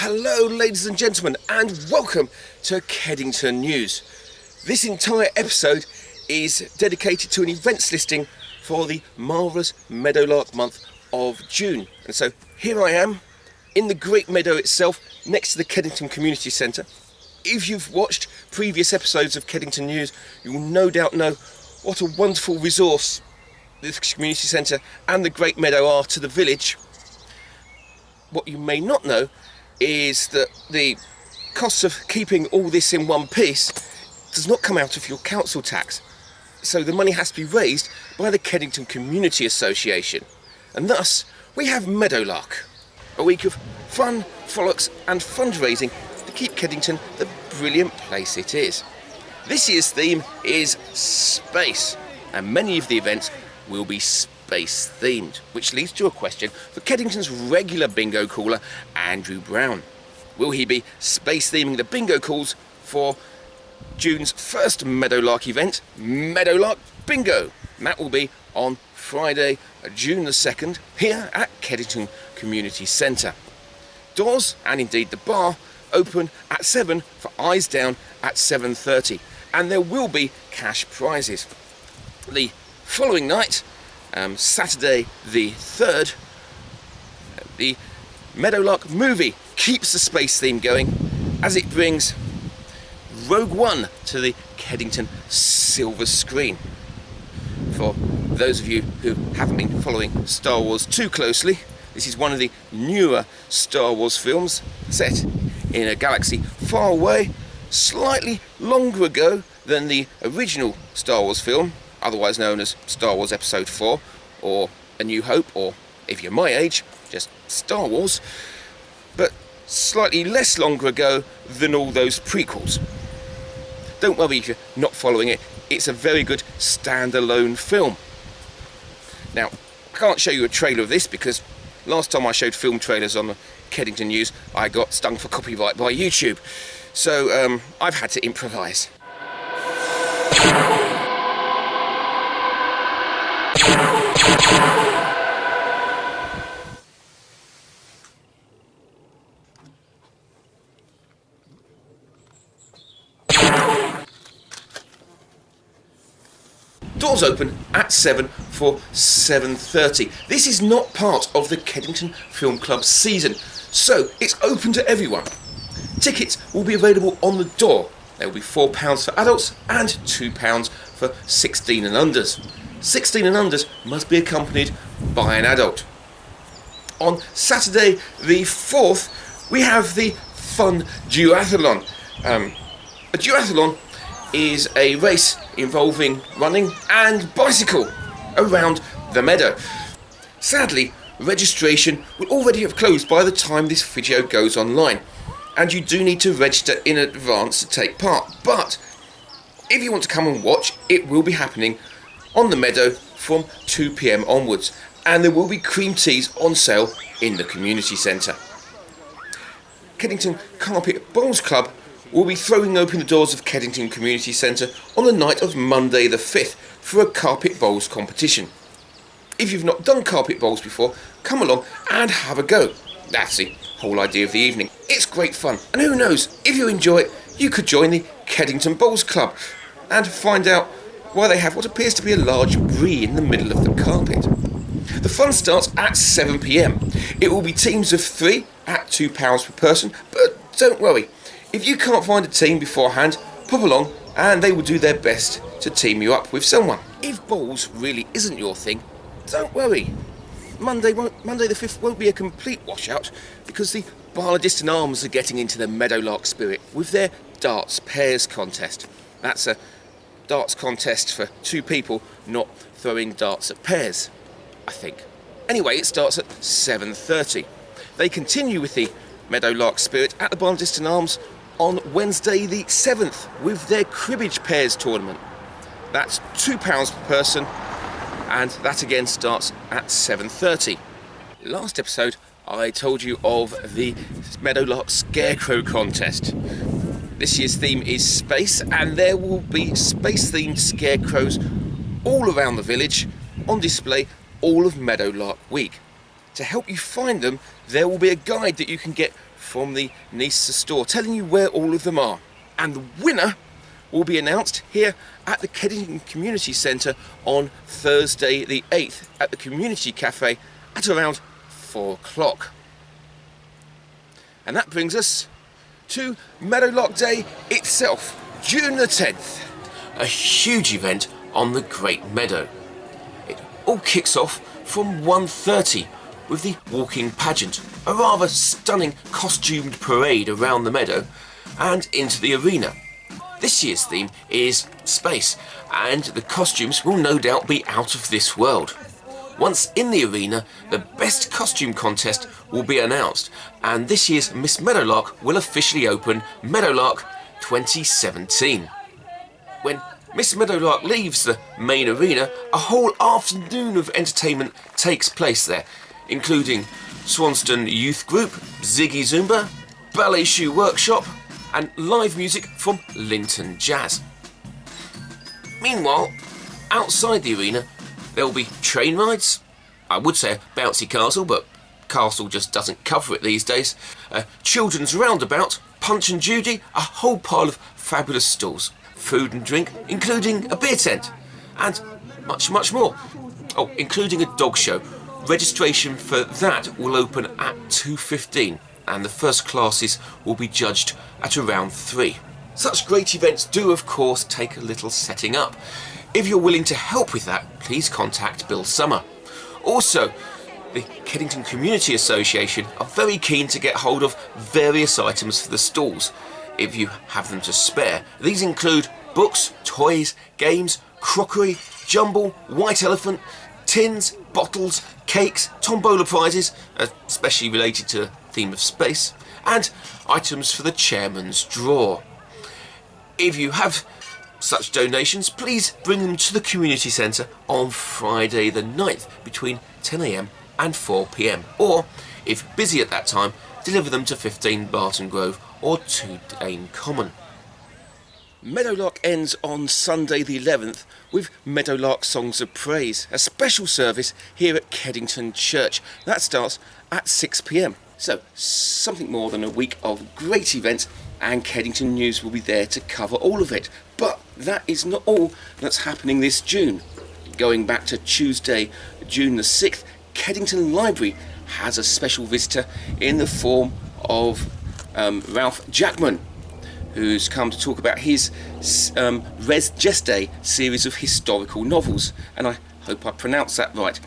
Hello ladies and gentlemen, and welcome to Kedington News. This entire episode is dedicated to an events listing for the marvellous Meadowlark Month of June. And so here I am in the Great Meadow itself, next to the Kedington Community Centre. If you've watched previous episodes of Kedington News, you will no doubt know what a wonderful resource this community centre and the Great Meadow are to the village. What you may not know is that the costs of keeping all this in one piece does not come out of your council tax. So the money has to be raised by the Kedington Community Association. And thus, we have Meadowlark, a week of fun, frolics and fundraising to keep Kedington the brilliant place it is. This year's theme is space, and many of the events will be space themed, which leads to a question for Kedington's regular bingo caller, Andrew Brown. Will he be space theming the bingo calls for June's first Meadowlark event, Meadowlark Bingo? And that will be on Friday, June the 2nd, here at Kedington Community Centre. Doors, and indeed the bar, open at 7 for eyes down at 7:30, and there will be cash prizes. The following night, Saturday the 3rd, the Meadowlark movie keeps the space theme going as it brings Rogue One to the Kedington silver screen. For those of you who haven't been following Star Wars too closely, this is one of the newer Star Wars films set in a galaxy far away, slightly longer ago than the original Star Wars film, otherwise known as Star Wars Episode 4, or A New Hope, or, if you're my age, just Star Wars, but slightly less longer ago than all those prequels. Don't worry if you're not following it, it's a very good standalone film. Now, I can't show you a trailer of this because last time I showed film trailers on the Kedington News, I got stung for copyright by YouTube. So I've had to improvise. Doors open at 7 for 7:30. This is not part of the Kedington Film Club season, so it's open to everyone. Tickets will be available on the door. There will be £4 for adults and £2 for 16 and unders. 16 and unders must be accompanied by an adult. On Saturday the 4th, we have the fun duathlon. A duathlon is a race involving running and bicycle around the meadow. Sadly, registration will already have closed by the time this video goes online, and you do need to register in advance to take part. But if you want to come and watch, it will be happening on the meadow from 2 p.m. onwards, and there will be cream teas on sale in the community centre. Kedington Carpet Bowls Club will be throwing open the doors of Kedington Community Centre on the night of Monday the 5th for a carpet bowls competition. If you've not done carpet bowls before, come along and have a go. That's the whole idea of the evening. It's great fun, and who knows, if you enjoy it, you could join the Kedington Bowls Club and find out why they have what appears to be a large brie in the middle of the carpet. The fun starts at 7 p.m. It will be teams of 3 at £2 per person, but don't worry, if you can't find a team beforehand, pop along and they will do their best to team you up with someone. If bowls really isn't your thing, don't worry. Monday the 5th won't be a complete washout because the Gardens and Auditions are getting into the Meadowlark spirit with their darts pairs contest. That's a darts contest for 2 people, not throwing darts at pairs, I think. Anyway, it starts at 7:30. They continue with the Meadowlark spirit at the Gardens and Auditions on Wednesday the 7th with their cribbage pairs tournament. That's £2 per person, and that again starts at 7:30. Last episode I told you of the Meadowlark Scarecrow contest. This year's theme is space, and there will be space themed scarecrows all around the village on display all of Meadowlark week. To help you find them, there will be a guide that you can get from the Nice store, telling you where all of them are. And the winner will be announced here at the Kedington Community Centre on Thursday the 8th at the Community Cafe at around 4 o'clock. And that brings us to Meadowlark Day itself, June the 10th. A huge event on the Great Meadow. It all kicks off from 1:30 with the walking pageant, a rather stunning costumed parade around the meadow and into the arena. This year's theme is space, and the costumes will no doubt be out of this world. Once in the arena, the best costume contest will be announced, and this year's Miss Meadowlark will officially open Meadowlark 2017. When Miss Meadowlark leaves the main arena, a whole afternoon of entertainment takes place there, including Swanston Youth Group, Ziggy Zumba, Ballet Shoe Workshop, and live music from Linton Jazz. Meanwhile, outside the arena, there will be train rides, I would say a bouncy castle, but castle just doesn't cover it these days, a children's roundabout, Punch and Judy, a whole pile of fabulous stalls, food and drink, including a beer tent, and much, much more. Oh, including a dog show. Registration for that will open at 2:15, and the first classes will be judged at around 3. Such great events do, of course, take a little setting up. If you're willing to help with that, please contact Bill Summer. Also, the Kedington Community Association are very keen to get hold of various items for the stalls, if you have them to spare. These include books, toys, games, crockery, jumble, white elephant, tins, bottles, cakes, tombola prizes, especially related to the theme of space, and items for the chairman's drawer. If you have such donations, please bring them to the community centre on Friday the 9th between 10 AM and 4 PM, or, if busy at that time, deliver them to 15 Barton Grove or 2 Dane Common. Meadowlark ends on Sunday the 11th with Meadowlark Songs of Praise, a special service here at Kedington Church. That starts at 6 PM. So, something more than a week of great events, and Kedington News will be there to cover all of it. But that is not all that's happening this June. Going back to Tuesday, June the 6th, Kedington Library has a special visitor in the form of Ralph Jackman, who's come to talk about his Res Geste series of historical novels, and I hope I pronounced that right,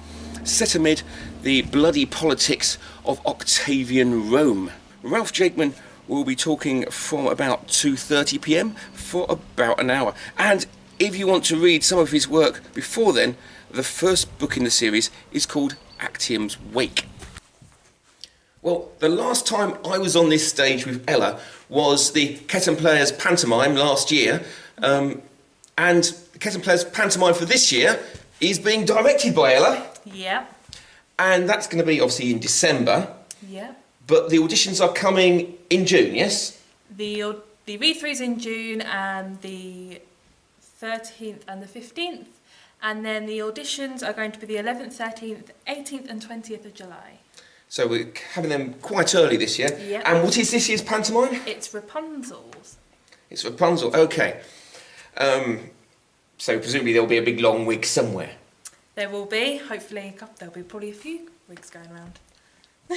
set amid the bloody politics of Octavian Rome. Ralph Jackman will be talking from about 2:30 PM for about an hour, and if you want to read some of his work before then, the first book in the series is called Actium's Wake. Well, the last time I was on this stage with Ella was the Ketton Players Pantomime last year, and the Ketton Players Pantomime for this year is being directed by Ella. Yeah. And that's going to be obviously in December. Yeah. But the auditions are coming in June, yes? The read-through's in June, and the 13th and the 15th, and then the auditions are going to be the 11th, 13th, 18th and 20th of July. So we're having them quite early this year. Yeah. And what is this year's pantomime? It's Rapunzel's. It's Rapunzel, okay. So presumably there'll be a big long wig somewhere. There will be, hopefully, there'll be probably a few wigs going around.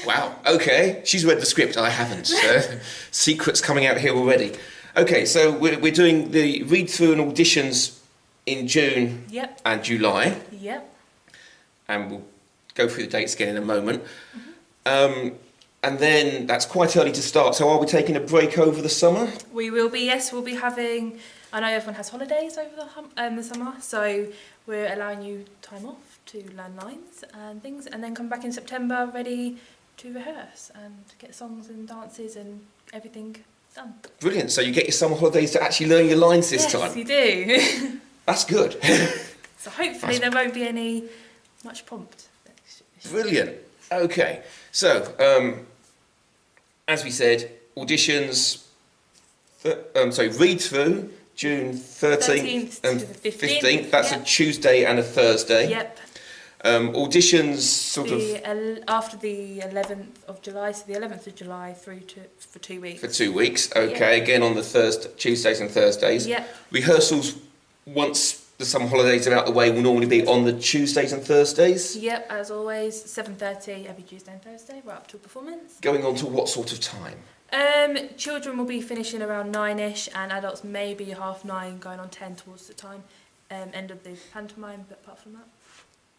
Wow, okay. She's read the script, I haven't. So secrets coming out here already. Okay, so we're doing the read-through and auditions in June and July. Yep. And we'll go through the dates again in a moment. And then that's quite early to start, so are we taking a break over the summer? We will be, yes. We'll be having, I know everyone has holidays over the summer, so we're allowing you time off to learn lines and things, and then come back in September ready to rehearse and get songs and dances and everything done. Brilliant, so you get your summer holidays to actually learn your lines this time? Yes, you do. That's good. So hopefully there won't be any much prompt. Brilliant. Okay, so as we said, auditions, read through June 13th and 15th. That's a Tuesday and a Thursday. Yep. Auditions sort of After the 11th of July, so the 11th of July for 2 weeks. for 2 weeks. Okay, again on the Tuesdays and Thursdays. Yep. Rehearsals, once the summer holidays are out the way, will normally be on the Tuesdays and Thursdays. Yep, as always, 7:30 every Tuesday and Thursday, right up to a performance. Going on to what sort of time? Children will be finishing around 9ish, and adults maybe 9:30, going on 10 towards the time end of the pantomime. But apart from that,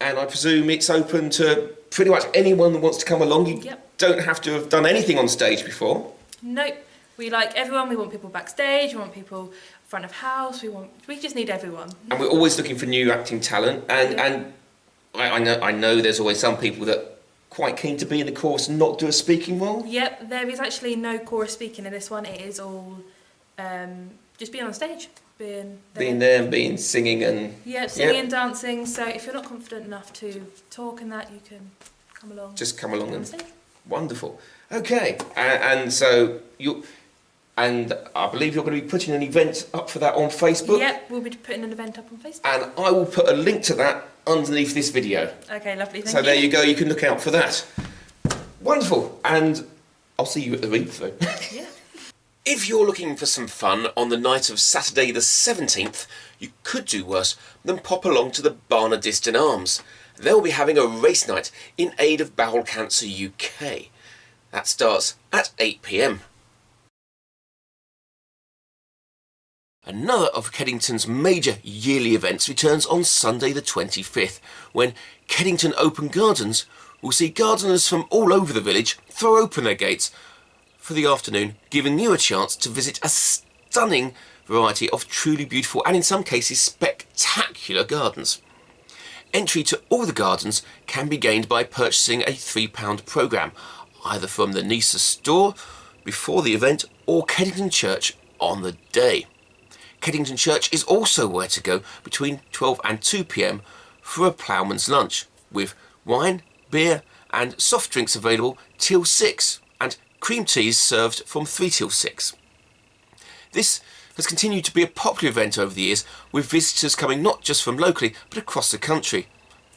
And I presume it's open to pretty much anyone that wants to come along. You don't have to have done anything on stage before. Nope. We like everyone. We want people backstage. We want people front of house. We just need everyone. And we're always looking for new acting talent. And I know there's always some people that are quite keen to be in the chorus and not do a speaking role. Yep. There is actually no chorus speaking in this one. It is all just being on stage. Being there and being singing and... Yeah, singing and dancing. So if you're not confident enough to talk and that, you can come along. Just come along and... Stage. Wonderful. Okay. And so you... And I believe you're going to be putting an event up for that on Facebook? Yep, we'll be putting an event up on Facebook. And I will put a link to that underneath this video. Okay, lovely. Thank you. So there you go. You can look out for that. Wonderful. And I'll see you at the read-through. Yeah. If you're looking for some fun on the night of Saturday the 17th, you could do worse than pop along to the Barnardiston Arms. They'll be having a race night in aid of Bowel Cancer UK. That starts at 8 p.m. Another of Kedington's major yearly events returns on Sunday the 25th, when Kedington Open Gardens will see gardeners from all over the village throw open their gates for the afternoon, giving you a chance to visit a stunning variety of truly beautiful and in some cases spectacular gardens. Entry to all the gardens can be gained by purchasing a £3 programme, either from the Nisa store before the event or Kedington Church on the day. Kedington Church is also where to go between 12 and 2 p.m. for a ploughman's lunch, with wine, beer and soft drinks available till 6 and cream teas served from 3 till 6. This has continued to be a popular event over the years, with visitors coming not just from locally but across the country.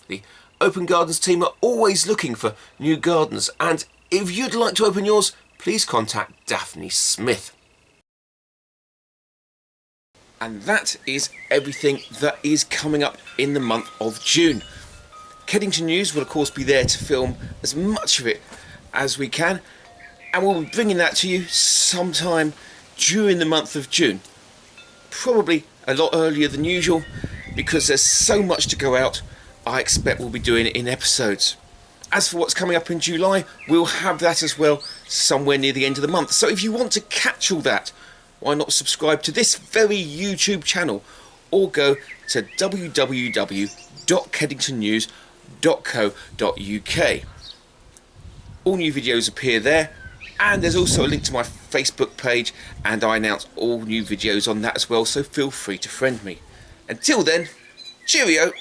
The Open Gardens team are always looking for new gardens, and if you'd like to open yours, please contact Daphne Smith. And that is everything that is coming up in the month of June. Kedington News will of course be there to film as much of it as we can, and we'll be bringing that to you sometime during the month of June. Probably a lot earlier than usual, because there's so much to go out. I expect we'll be doing it in episodes. As for what's coming up in July, we'll have that as well somewhere near the end of the month. So if you want to catch all that, why not subscribe to this very YouTube channel, or go to www.kedingtonnews.co.uk. All new videos appear there, and there's also a link to my Facebook page, and I announce all new videos on that as well, so feel free to friend me. Until then, cheerio!